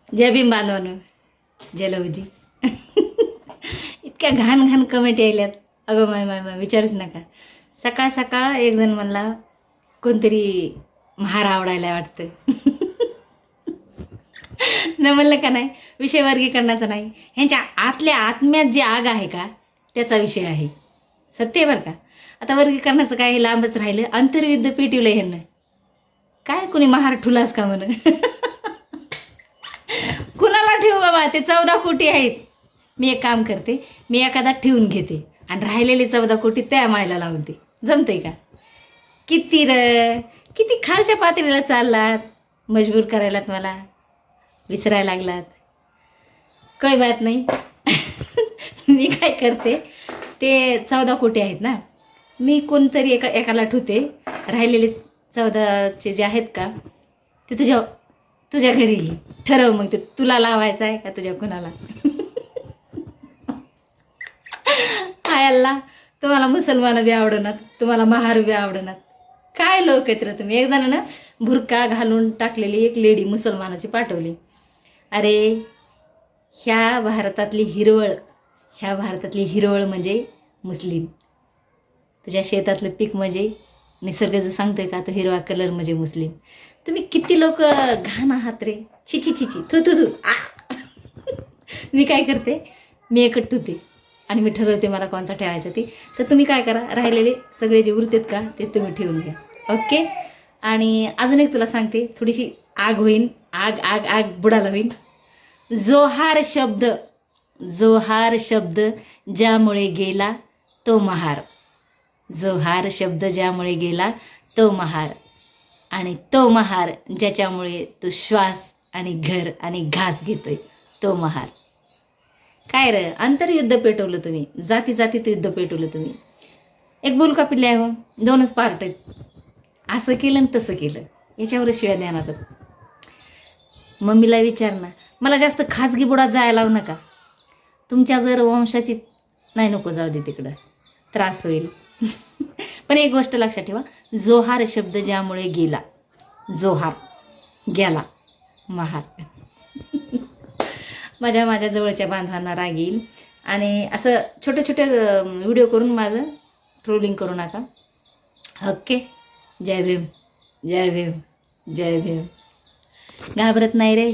जय भीम बांधवांनो, जय लवजी. इतक्या घाण घाण कमेंट यायल्यात. अगं माय माय माय विचारूच नका. सकाळ सकाळ एक जण म्हणला कोणतरी महार आवडायला वाटतं. न म्हणलं का नाही, विषय वर्गीकरणाचा नाही, ह्यांच्या आतल्या आत्म्यात जी आग आहे का त्याचा विषय आहे. सत्य बरं का. आता वर्गीकरणाचं काय लांबच राहिलं. अंतर्युद्ध पेटवलं ह्यांना. काय कुणी महार ठुलास का म्हण. कुणाला ठेवू बाबा, ते 14 कोटी आहेत. मी एक काम करते, मी एखादा ठेवून घेते आणि राहिलेले 14 कोटी त्या मायला लावते. जमतंय का? किती खालच्या पातळीला चाललात. मजबूर करायलात मला, विसरायला लागलात. काही बात नाही. मी काय करते, ते 14 कोटी आहेत ना, मी कोणतरी एकाला ठेवते. राहिलेले 14चे जे आहेत का ते तुझ्या घरी ठरव. मग ते तुला लावायचं आहे का तुझ्या कुणाला. हाय अल्ला, तुम्हाला मुसलमान बी आवडणार, तुम्हाला महार बी आवडणार. काय लोक आहेत रे तुम्ही. एक जण ना बुरका घालून टाकलेली एक लेडी मुसलमानाची पाठवली. अरे ह्या भारतातली हिरवळ म्हणजे मुस्लिम. तुझ्या शेतातलं पीक म्हणजे निसर्ग जो सांगतोय का तो हिरवा कलर म्हणजे मुस्लिम. तुम्ही किती लोक घाण आहात रे. छि छि छि छि थू थू थू. मी काय करते, मी एकट ठेवते आणि मी ठरवते मला कोणता ठेवायचा ते. तर तुम्ही काय करा, राहिलेले सगळे जे उरतेत का ते तुम्ही ठेवून घ्या. ओके. आणि अजून एक तुला सांगते, थोडीशी आग होईन, आग आग आग बुडाला होईन. जोहार शब्द ज्यामुळे गेला तो महार. जोहार शब्द ज्यामुळे गेला तो महार. आणि तो महार ज्याच्यामुळे तो श्वास आणि घर आणि घास घेतोय तो महार. काय रे, अंतर्युद्ध पेटवलं तुम्ही. जाती जातीत युद्ध पेटवलं तुम्ही. एक बोल का पिल्ले आहे, 2च पार्ट आहेत. असं केलं आणि तसं केलं, याच्यावरच शिवाय देणार. मम्मीला विचार ना. मला जास्त खाजगी बुडात जायला लावू नका. तुमच्या जर वंशाची नाही, नको जाऊ दे तिकडं, त्रास होईल. पण एक गोष्ट लक्षात ठेवा, जोहार शब्द ज्यामुळे गेला, जोहार गेला महार. माझ्या जवळच्या बांधवांना राग येईल. आणि असं छोटे छोटे व्हिडिओ करून माझं ट्रोलिंग करू नका. ओके. जय भीम, जय भीम, जय भीम. घाबरत नाही रे.